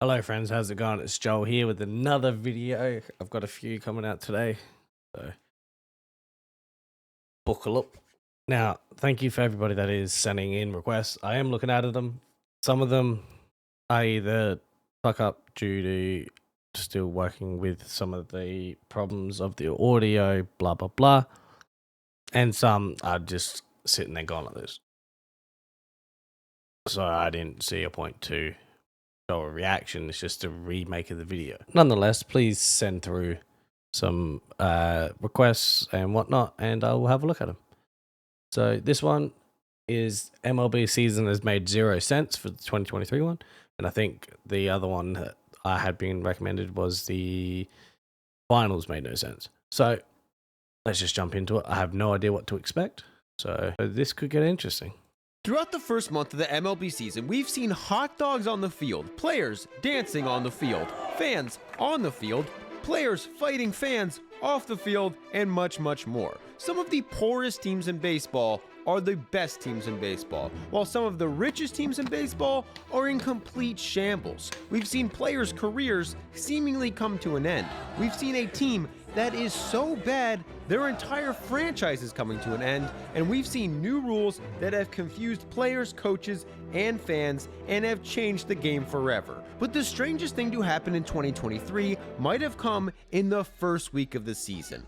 Hello friends, how's it going? It's Joel here with another video. I've got a few coming out today, so buckle up. Now, thank you for everybody that is sending in requests. I am looking at them. Some of them I either fuck up due to still working with some of the problems of the audio, blah blah blah. And some are just sitting there going like this. So I didn't see a point to show a reaction. It's just a remake of the video. Nonetheless, please send through some requests and whatnot, and I will have a look at them. So this one is MLB season has made 0 cents for the 2023 one, and I think the other one that I had been recommended was the finals made no sense. So let's just jump into it. I have no idea what to expect, so this could get interesting. Throughout the first month of the MLB season, we've seen hot dogs on the field, players dancing on the field, fans on the field, players fighting fans off the field, and much, much more. Some of the poorest teams in baseball are the best teams in baseball, while some of the richest teams in baseball are in complete shambles. We've seen players' careers seemingly come to an end. We've seen a team that is so bad, their entire franchise is coming to an end, and we've seen new rules that have confused players, coaches, and fans, and have changed the game forever. But the strangest thing to happen in 2023 might have come in the first week of the season.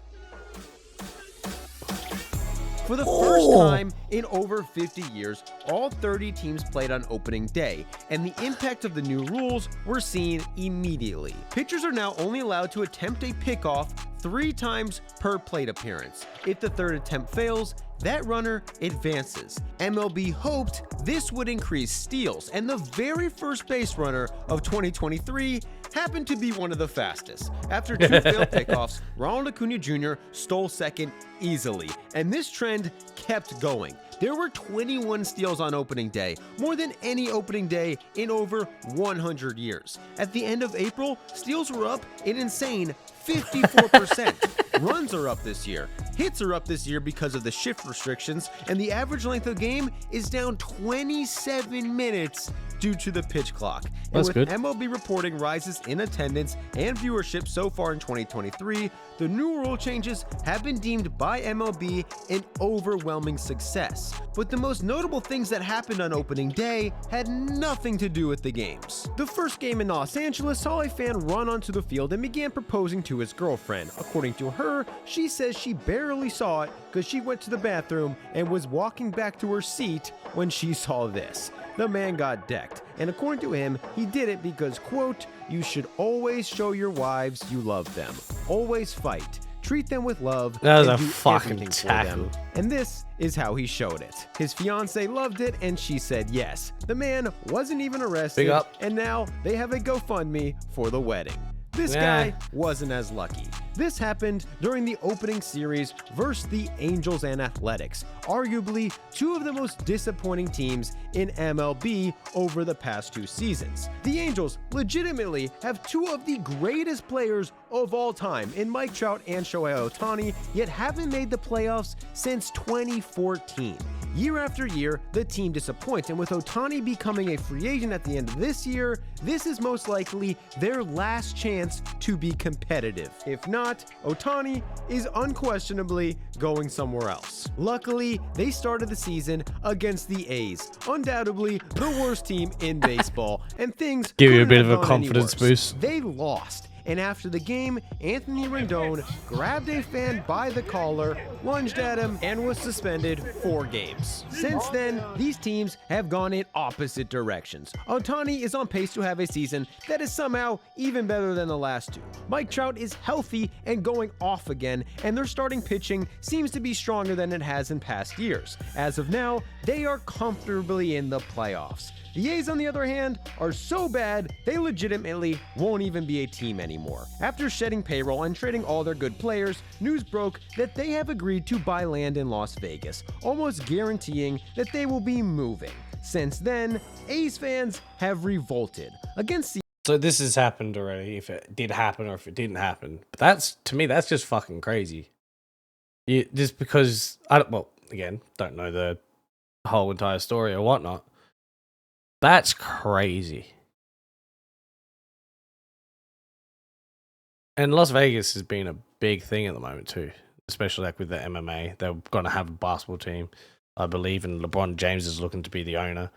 For the first time in over 50 years, all 30 teams played on opening day, and the impact of the new rules were seen immediately. Pitchers are now only allowed to attempt a pickoff 3 times per plate appearance. If the third attempt fails, that runner advances. MLB hoped this would increase steals, and the very first base runner of 2023 happened to be one of the fastest. After 2 failed pickoffs, Ronald Acuna Jr. stole second easily, and this trend kept going. There were 21 steals on opening day, more than any opening day in over 100 years. At the end of April, steals were up an insane 54%. Runs are up this year. Hits are up this year because of the shift restrictions, and the average length of game is down 27 minutes due to the pitch clock. That's and with good. MLB reporting rises in attendance and viewership so far in 2023, the new rule changes have been deemed by MLB an overwhelming success. But the most notable things that happened on opening day had nothing to do with the games. The first game in Los Angeles saw a fan run onto the field and began proposing to his girlfriend. According to her, she says she barely saw it because she went to the bathroom and was walking back to her seat when she saw this. The man got decked, and according to him, he did it because, quote, "You should always show your wives you love them. Always fight. Treat them with love. That was and a do fucking everything for tackle. them." And this is how he showed it. His fiance loved it, and she said yes. The man wasn't even arrested, Big up. and now they have a GoFundMe for the wedding. This Yeah. guy wasn't as lucky. This happened during the opening series versus the Angels and Athletics, arguably 2 of the most disappointing teams in MLB over the past 2 seasons. The Angels legitimately have 2 of the greatest players of all time in Mike Trout and Shohei Ohtani, yet haven't made the playoffs since 2014. Year after year, the team disappoints, and with Ohtani becoming a free agent at the end of this year, this is most likely their last chance to be competitive. If not, Ohtani is unquestionably going somewhere else. Luckily, they started the season against the A's, undoubtedly the worst team in baseball, and things Give you a couldn't bit have of a gone any confidence worse. boost. They lost. And after the game, Anthony Rendon grabbed a fan by the collar, lunged at him, and was suspended 4 games. Since then, these teams have gone in opposite directions. Ohtani is on pace to have a season that is somehow even better than the last 2. Mike Trout is healthy and going off again, and their starting pitching seems to be stronger than it has in past years. As of now, they are comfortably in the playoffs. The A's, on the other hand, are so bad, they legitimately won't even be a team anymore. After shedding payroll and trading all their good players, news broke that they have agreed to buy land in Las Vegas, almost guaranteeing that they will be moving. Since then, A's fans have revolted against the So this has happened already, if it did happen or if it didn't happen. But that's, to me, that's just fucking crazy. Just because, again, don't know the whole entire story or whatnot. That's crazy. And Las Vegas has been a big thing at the moment too, especially like with the MMA. They're going to have a basketball team, I believe, and LeBron James is looking to be the owner.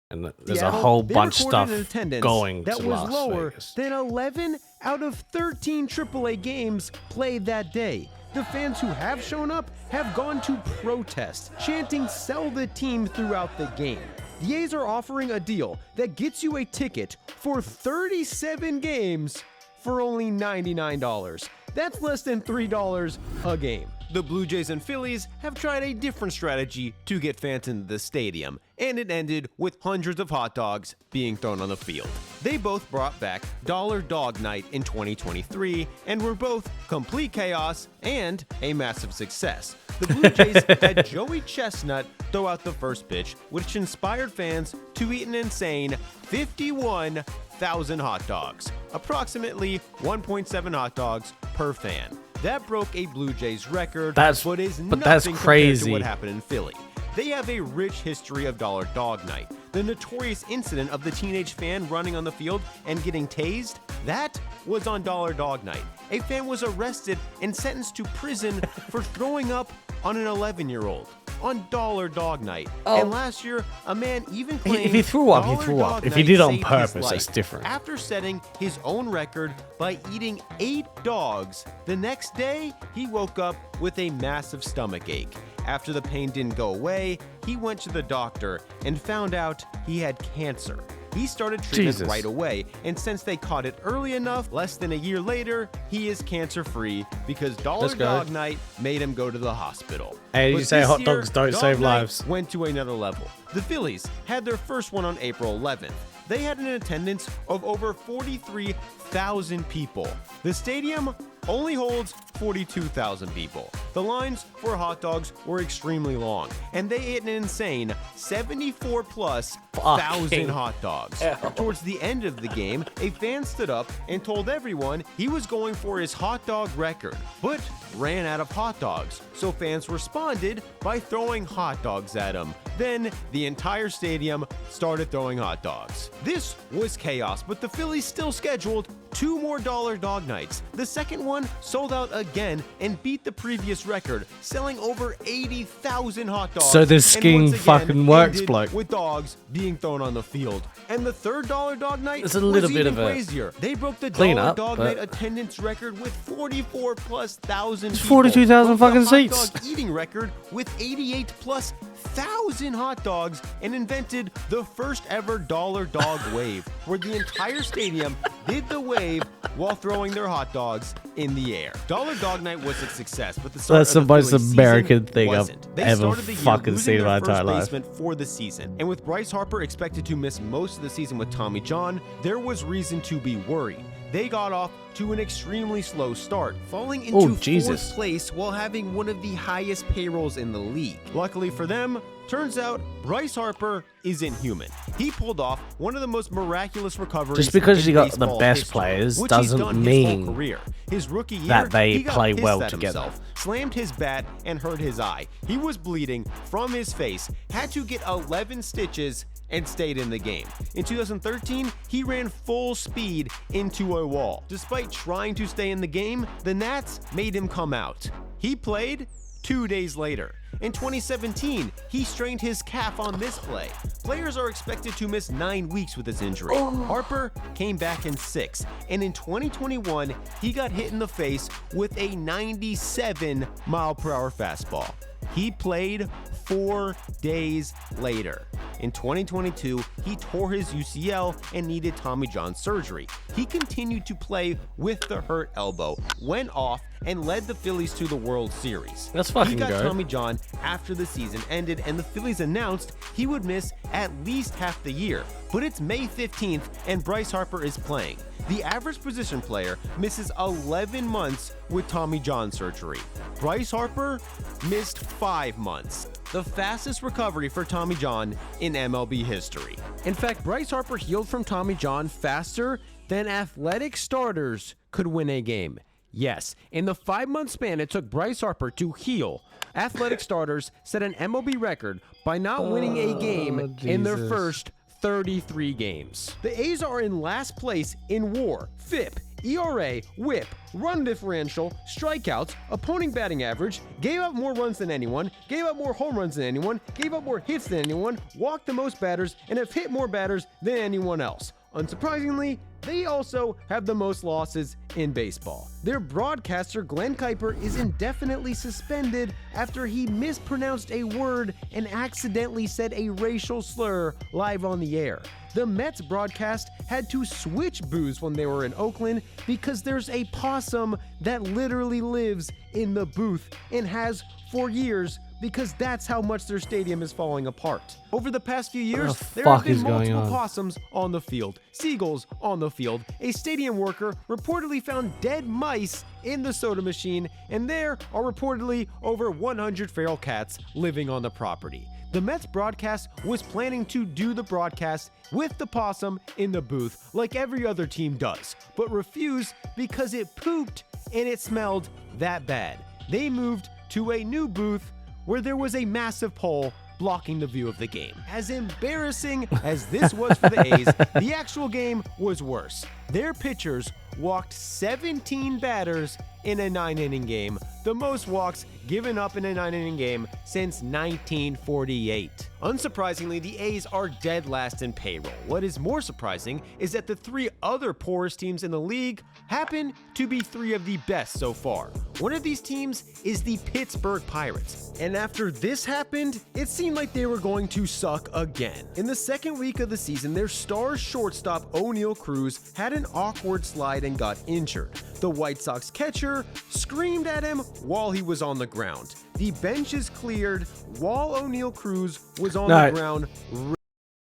And there's Seattle, a whole they bunch of recorded stuff an attendance going that to was Las lower Vegas. than 11 out of 13 AAA games played that day. The fans who have shown up have gone to protest, chanting "sell the team" throughout the game. The A's are offering a deal that gets you a ticket for 37 games for only $99. That's less than $3 a game. The Blue Jays and Phillies have tried a different strategy to get fans into the stadium, and it ended with hundreds of hot dogs being thrown on the field. They both brought back Dollar Dog Night in 2023 and were both complete chaos and a massive success. The Blue Jays had Joey Chestnut throw out the first pitch, which inspired fans to eat an insane 51,000 hot dogs, approximately 1.7 hot dogs per fan. That broke a Blue Jays record, That's nothing crazy. compared to what happened in Philly. They have a rich history of Dollar Dog Night. The notorious incident of the teenage fan running on the field and getting tased, that was on Dollar Dog Night. A fan was arrested and sentenced to prison for throwing up on an 11-year-old on Dollar Dog Night. Oh. And last year, a man even claimed If he threw up, he Dollar threw up. Dog If he Night did on saved his purpose, life that's different. after setting his own record by eating 8 dogs. The next day, he woke up with a massive stomach ache. After the pain didn't go away, he went to the doctor and found out he had cancer. He started treatment Jesus. right away, and since they caught it early enough, less than a year later, he is cancer-free because Dollar Let's go. Dog Night made him go to the hospital. Hey, But you say this hot year, dogs don't Dog save Night lives. went to another level. The Phillies had their first one on April 11th. They had an attendance of over 43,000 people. The stadium only holds 42,000 people. The lines for hot dogs were extremely long, and they ate an insane 74+ thousand hot dogs. Towards the end of the game, a fan stood up and told everyone he was going for his hot dog record, but ran out of hot dogs. So fans responded by throwing hot dogs at him. Then the entire stadium started throwing hot dogs. This was chaos, but the Phillies still scheduled 2 more Dollar Dog Nights. The second one sold out again and beat the previous record, selling over 80,000 hot dogs. So this and scheme once again fucking works, ended bloke. with dogs being thrown on the field. And the third Dollar Dog Night It's a little was bit even of a crazier. They broke the clean Dollar up, Dog but- Night attendance record with 44+ thousand. It's 42,000 fucking seats. Hot dog eating record with 88+ thousand hot dogs and invented the first ever Dollar Dog Wave, where the entire stadium did the wave while throwing their hot dogs in the air. Dollar Dog Night was a success, but the start That's of the most Phillies American season thing I've wasn't. They ever started the year fucking losing seen in their my first entire life. baseman for the season. And with Bryce Harper expected to miss most of the season with Tommy John, there was reason to be worried. They got off to an extremely slow start, falling into fourth place while having one of the highest payrolls in the league. Luckily for them, turns out Bryce Harper isn't human. He pulled off one of the most miraculous recoveries. Just because in you got the baseball best history, players which he's doesn't done his mean whole career. His rookie year, that they he got play pissed well at together. himself, slammed his bat and hurt his eye. He was bleeding from his face, had to get 11 stitches and stayed in the game. In 2013, he ran full speed into a wall. Despite trying to stay in the game, the Nats made him come out. He played 2 days later. In 2017, he strained his calf on this play. Players are expected to miss 9 weeks with this injury. Harper came back in 6, and in 2021, he got hit in the face with a 97-mile-per-hour fastball. He played 4 days later. In 2022, he tore his UCL and needed Tommy John surgery. He continued to play with the hurt elbow, went off, and led the Phillies to the World Series. That's fucking He got good. Tommy John after the season ended, and the Phillies announced he would miss at least half the year. But it's May 15th, and Bryce Harper is playing. The average position player misses 11 months with Tommy John surgery. Bryce Harper missed 5 months. The fastest recovery for Tommy John in MLB history. In fact, Bryce Harper healed from Tommy John faster than athletic starters could win a game. Yes, in the 5-month span it took Bryce Harper to heal, athletic starters set an MLB record by not winning a game in their Jesus. first 33 games. The A's are in last place in WAR, FIP, ERA, whip, run differential, strikeouts, opponent batting average, gave up more runs than anyone, gave up more home runs than anyone, gave up more hits than anyone, walked the most batters, and have hit more batters than anyone else. Unsurprisingly, they also have the most losses in baseball. Their broadcaster, Glenn Kuiper, is indefinitely suspended after he mispronounced a word and accidentally said a racial slur live on the air. The Mets broadcast had to switch booths when they were in Oakland because there's a possum that literally lives in the booth and has for years, because that's how much their stadium is falling apart. Over the past few years, there have been multiple possums on the field, seagulls on the field, a stadium worker reportedly found dead mice in the soda machine, and there are reportedly over 100 feral cats living on the property. The Mets broadcast was planning to do the broadcast with the possum in the booth like every other team does, but refused because it pooped and it smelled that bad. They moved to a new booth where there was a massive pole blocking the view of the game. As embarrassing as this was for the A's, the actual game was worse. Their pitchers walked 17 batters in a 9-inning game, the most walks given up in a 9-inning game since 1948. Unsurprisingly, the A's are dead last in payroll. What is more surprising is that the 3 other poorest teams in the league happen to be 3 of the best so far. One of these teams is the Pittsburgh Pirates, and after this happened, it seemed like they were going to suck again. In the second week of the season, their star shortstop O'Neal Cruz had an awkward slide and got injured. The White Sox catcher screamed at him while he was on the ground. The bench is cleared while O'Neal Cruz was on the ground.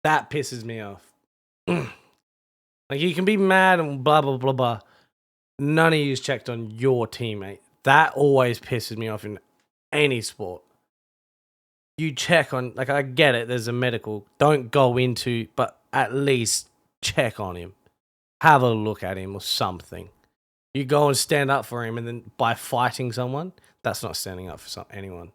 That pisses me off. Like, you can be mad and blah, blah, blah, blah. None of you's checked on your teammate. That always pisses me off in any sport. You check on, like, I get it, there's a medical. Don't go into, but at least check on him. Have a look at him or something. You go and stand up for him, and then by fighting someone, that's not standing up for anyone.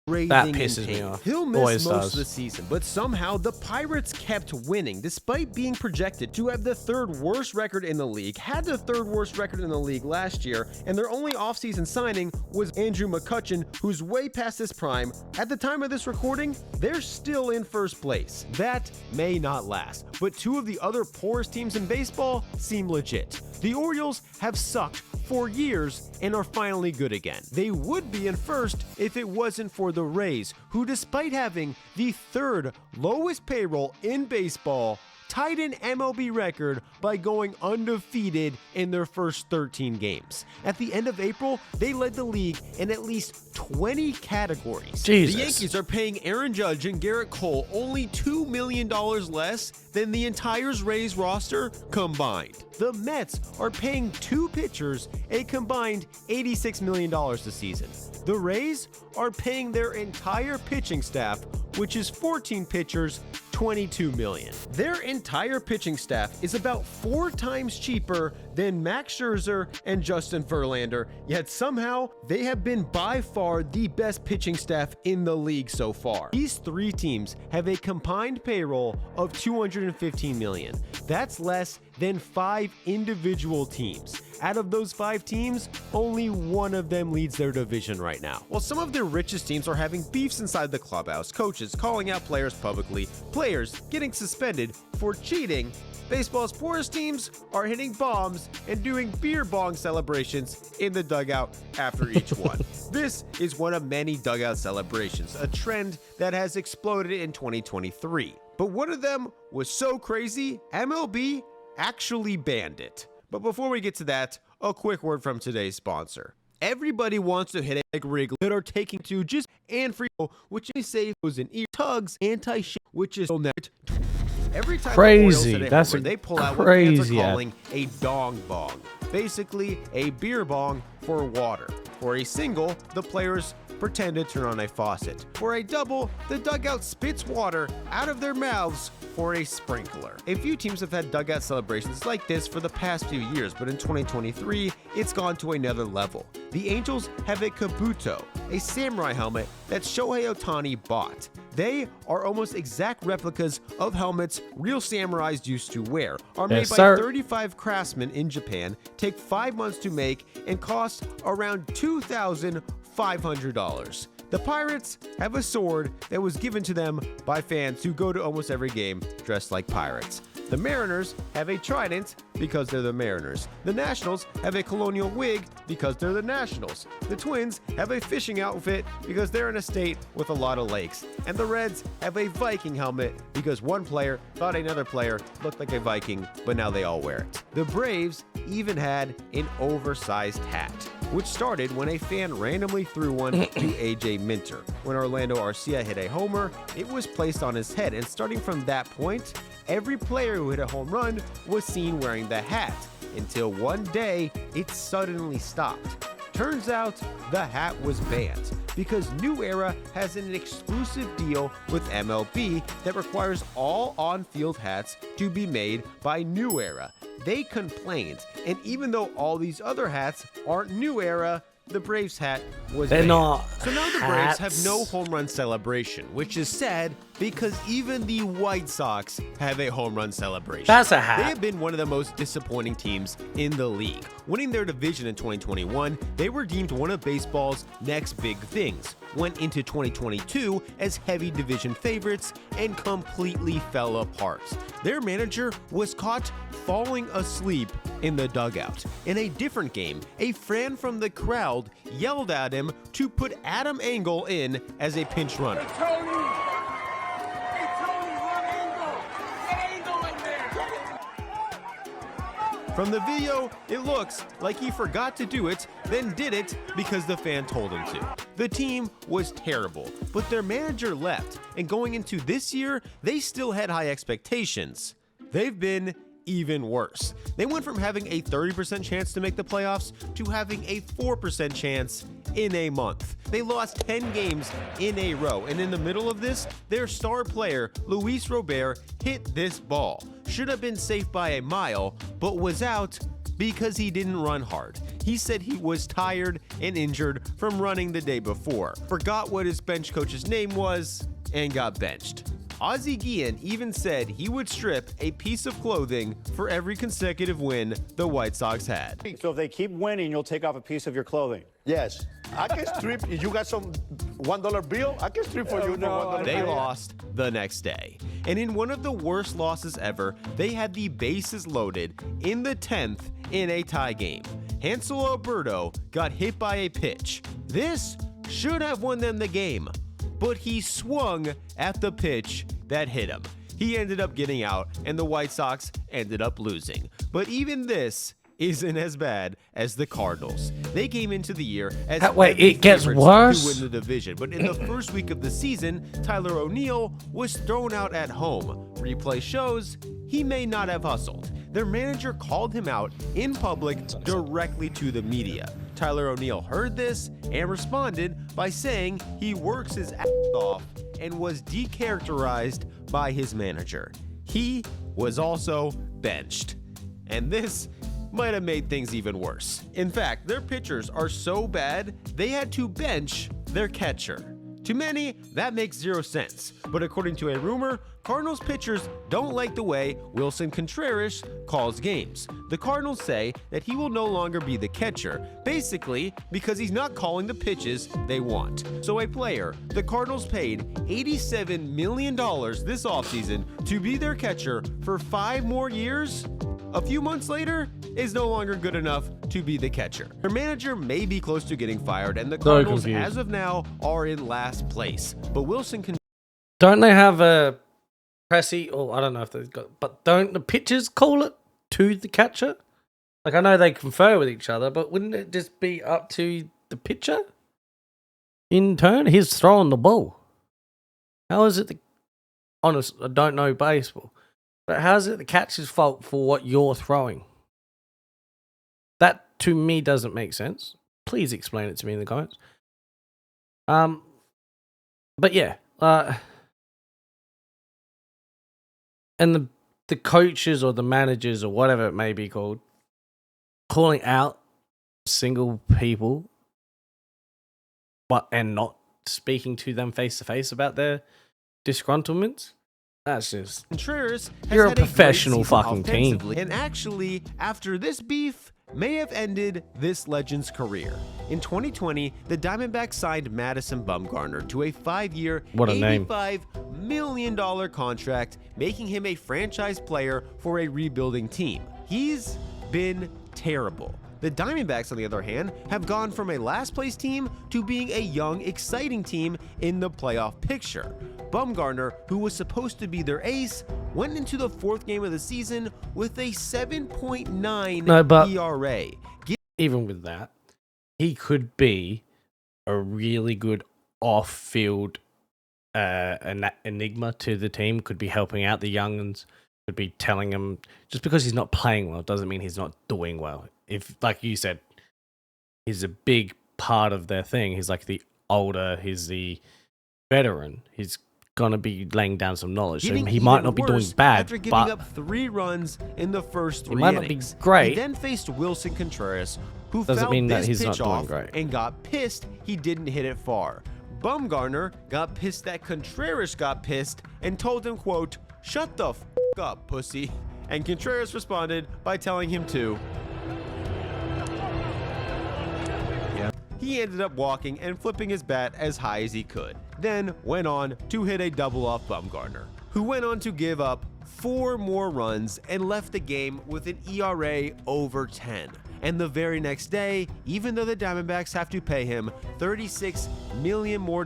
That pisses me off. He'll miss most of the season, but somehow the Pirates kept winning despite being projected to have the 3rd worst record in the league, had the 3rd worst record in the league last year, and their only offseason signing was Andrew McCutchen, who's way past his prime. At the time of this recording, they're still in first place. That may not last, but 2 of the other poorest teams in baseball seem legit. The Orioles have sucked for years and are finally good again. They would be in first if it wasn't for the Rays, who despite having the 3rd lowest payroll in baseball, tied an MLB record by going undefeated in their first 13 games. At the end of April, they led the league in at least 20 categories. Jesus. The Yankees are paying Aaron Judge and Garrett Cole only $2 million less than the entire Rays roster combined. The Mets are paying 2 pitchers a combined $86 million this season. The Rays are paying their entire pitching staff, which is 14 pitchers, $22 million. Their entire pitching staff is about 4 times cheaper than Max Scherzer and Justin Verlander, yet somehow they have been by far the best pitching staff in the league so far. These 3 teams have a combined payroll of $215 million. That's less than 5 individual teams. Out of those 5 teams, only one of them leads their division right now. While some of their richest teams are having beefs inside the clubhouse, coaches calling out players publicly, players getting suspended for cheating, baseball's poorest teams are hitting bombs and doing beer bong celebrations in the dugout after each one. This is one of many dugout celebrations, a trend that has exploded in 2023. But one of them was so crazy, MLB actually banned it. But before we get to that, a quick word from today's sponsor. Everybody wants to hit a Wrigley that are taking to just and free, which is safe in ear tugs, anti-shit, which is net. Every time crazy. That's they pull out what fans are calling a dong bong, basically a beer bong for water. For a single, the players pretend to turn on a faucet. For a double, the dugout spits water out of their mouths for a sprinkler. A few teams have had dugout celebrations like this for the past few years, but in 2023, it's gone to another level. The Angels have a kabuto, a samurai helmet that Shohei Ohtani bought. They are almost exact replicas of helmets real samurais used to wear, are Yes, made by sir. 35 craftsmen in Japan, take 5 months to make, and cost around $2,500. The Pirates have a sword that was given to them by fans who go to almost every game dressed like pirates. The Mariners have a trident because they're the Mariners. The Nationals have a colonial wig because they're the Nationals. The Twins have a fishing outfit because they're in a state with a lot of lakes. And the Reds have a Viking helmet because one player thought another player looked like a Viking, but now they all wear it. The Braves even had an oversized hat, which started when a fan randomly threw one to AJ Minter. When Orlando Arcia hit a homer, it was placed on his head, and starting from that point, every player who hit a home run was seen wearing the hat, until one day it suddenly stopped. Turns out the hat was banned because New Era has an exclusive deal with MLB that requires all on-field hats to be made by New Era. They complained, and even though all these other hats aren't New Era, the Braves hat was They're banned. not So now the Braves have hats. no home run celebration, which is sad because even the White Sox have a home run celebration. That's a hat. They have been one of the most disappointing teams in the league. Winning their division in 2021, they were deemed one of baseball's next big things, went into 2022 as heavy division favorites, and completely fell apart. Their manager was caught falling asleep in the dugout. In a different game, a fan from the crowd yelled at him to put Adam Engel in as a pinch runner. From the video, it looks like he forgot to do it, then did it because the fan told him to. The team was terrible, but their manager left, and going into this year, they still had high expectations. They've been even worse. They went from having a 30% chance to make the playoffs to having a 4% chance in a month. They lost 10 games in a row, and in the middle of this, their star player, Luis Robert, hit this ball. Should have been safe by a mile, but was out because he didn't run hard. He said he was tired and injured from running the day before, forgot what his bench coach's name was, and got benched. Ozzie Guillen even said he would strip a piece of clothing for every consecutive win the White Sox had. So if they keep winning, you'll take off a piece of your clothing. Yes. I can strip. If you got some $1 bill, I can strip for you for $1 They bill. lost the next day. And in one of the worst losses ever, they had the bases loaded in the 10th in a tie game. Hansel Alberto got hit by a pitch. This should have won them the game, but he swung at the pitch that hit him. He ended up getting out, and the White Sox ended up losing. But even this isn't as bad as the Cardinals. They came into the year as Wait, heavy it gets favorites worse? to win the division, but in the first week of the season, Tyler O'Neill was thrown out at home. Replay shows he may not have hustled. Their manager called him out in public directly to the media. Tyler O'Neill heard this and responded by saying he works his ass off and was decharacterized by his manager. He was also benched. And this might have made things even worse. In fact, their pitchers are so bad, they had to bench their catcher. To many, that makes zero sense, but according to a rumor, Cardinals pitchers don't like the way Wilson Contreras calls games. The Cardinals say that he will no longer be the catcher, basically because he's not calling the pitches they want. So a player the Cardinals paid $87 million this offseason to be their catcher for 5 more years, a few months later, is no longer good enough to be the catcher. Their manager may be close to getting fired, and the Cardinals, confused. as of now, are in last place. But Wilson can. Don't they have a pressy? Or I don't know if they've got, but don't the pitchers call it to the catcher? Like I know they confer with each other, but wouldn't it just be up to the pitcher? In turn, he's throwing the ball. How is it? Honest, I don't know baseball, but how is it the catcher's fault for what you're throwing? That to me doesn't make sense. Please explain it to me in the comments. But yeah, and the coaches or the managers or whatever it may be called, calling out single people, but and not speaking to them face to face about their disgruntlements. That's just... Contreras has You're a had great professional season fucking team. offensively, and actually, after this beef, may have ended this legend's career. In 2020, the Diamondbacks signed Madison Bumgarner to a 5-year, What a name. $85 million contract, making him a franchise player for a rebuilding team. He's been terrible. The Diamondbacks, on the other hand, have gone from a last-place team to being a young, exciting team in the playoff picture. Bumgarner, who was supposed to be their ace, went into the 4th game of the season with a 7.9 No, but- ERA. Even with that, he could be a really good off-field enigma to the team. Could be helping out the youngins. Could be telling them, just because he's not playing well doesn't mean he's not doing well. If, like you said, he's a big part of their thing. He's like the older, he's the veteran. He's gonna be laying down some knowledge. So he might not be doing bad, after giving but up 3 runs in the first 3 might not be innings. great. He then faced Wilson Contreras, who Doesn't fouled mean that this he's not pitch doing off great. and got pissed he didn't hit it far. Bumgarner got pissed that Contreras got pissed and told him, quote, "Shut the f*** up, pussy." And Contreras responded by telling him to. He ended up walking and flipping his bat as high as he could, then went on to hit a double off Bumgarner, who went on to give up 4 more runs and left the game with an ERA over 10. And the very next day, even though the Diamondbacks have to pay him $36 million more,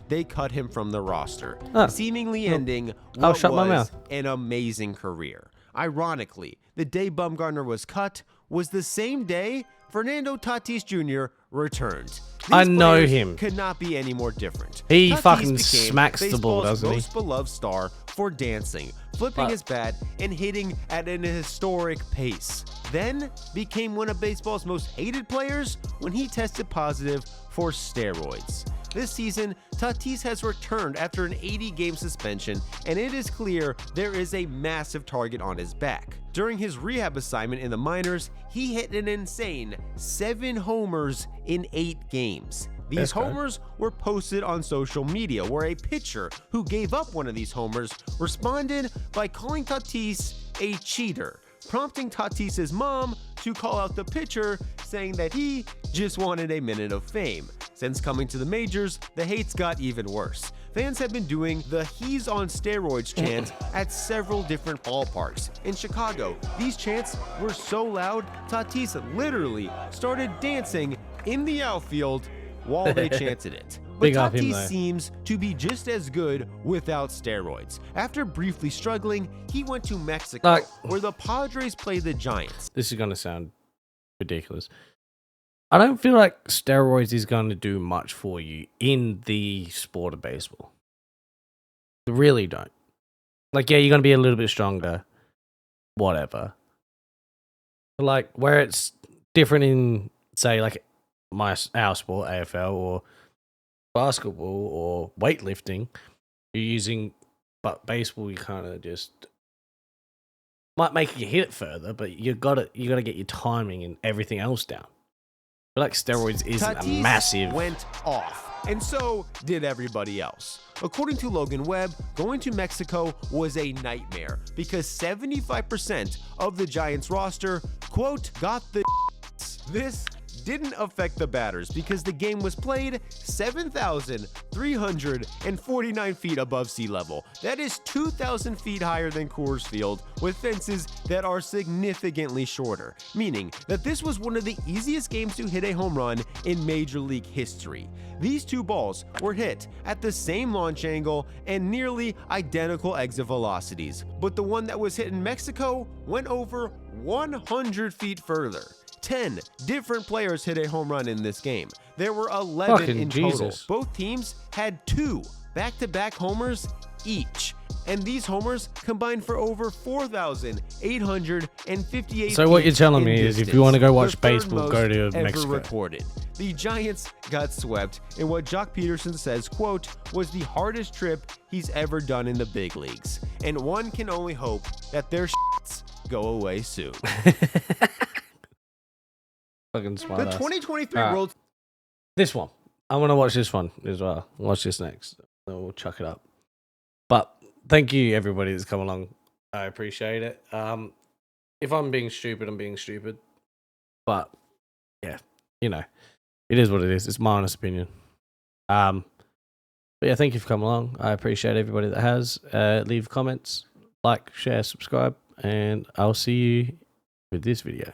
they cut him from the roster, seemingly ending what shut my was mouth. an amazing career. Ironically, the day Bumgarner was cut was the same day Fernando Tatis Jr. returned. These I know players him. could not be any more different. He Tatis fucking became smacks the ball, baseball's doesn't he? most beloved star for dancing, flipping But- his bat, and hitting at an historic pace. Then became one of baseball's most hated players when he tested positive for steroids. This season, Tatis has returned after an 80-game suspension, and it is clear there is a massive target on his back. During his rehab assignment in the minors, he hit an insane 7 homers in 8 games. These That's good. homers were posted on social media, where a pitcher who gave up one of these homers responded by calling Tatis a cheater, prompting Tatis's mom to call out the pitcher, saying that he just wanted a minute of fame. Since coming to the majors, the hates got even worse. Fans have been doing the "he's on steroids" chant at several different ballparks. In Chicago, these chants were so loud, Tatis literally started dancing in the outfield while they chanted it. But Big up him, Tatis though. seems to be just as good without steroids. After briefly struggling, he went to Mexico, Like- where the Padres play the Giants. this is gonna sound ridiculous. I don't feel like steroids is going to do much for you in the sport of baseball. I really don't. Like, yeah, you're going to be a little bit stronger, whatever. But like, where it's different in, say, like our sport, AFL, or basketball, or weightlifting, you're using, but baseball, you kind of just might make you hit it further, but you got to get your timing and everything else down. I feel like steroids isn't a Tatis massive. went off, and so did everybody else. According to Logan Webb, going to Mexico was a nightmare because 75% of the Giants roster, quote, got the This didn't affect the batters because the game was played 7,349 feet above sea level. That is 2,000 feet higher than Coors Field, with fences that are significantly shorter, meaning that this was one of the easiest games to hit a home run in Major League history. These 2 balls were hit at the same launch angle and nearly identical exit velocities, but the one that was hit in Mexico went over 100 feet further. 10 different players hit a home run in this game. There were 11 Fucking in total. Jesus. Both teams had 2 back-to-back homers each, and these homers combined for over 4,858 So what feet you're telling in me is if you distance, wanna go the watch third baseball, go most to ever Mexico. recorded. The Giants got swept in what Jock Peterson says, quote, was the hardest trip he's ever done in the big leagues, and one can only hope that their shits go away soon. Fucking smart The ass. 2023 Alright. World This one. I want to watch this one as well. Watch this next. Then we'll chuck it up. But thank you, everybody that's come along. I appreciate it. If I'm being stupid, I'm being stupid. But yeah, you know, it is what it is. It's my honest opinion. But yeah, thank you for coming along. I appreciate everybody that has. Leave comments, like, share, subscribe, and I'll see you with this video.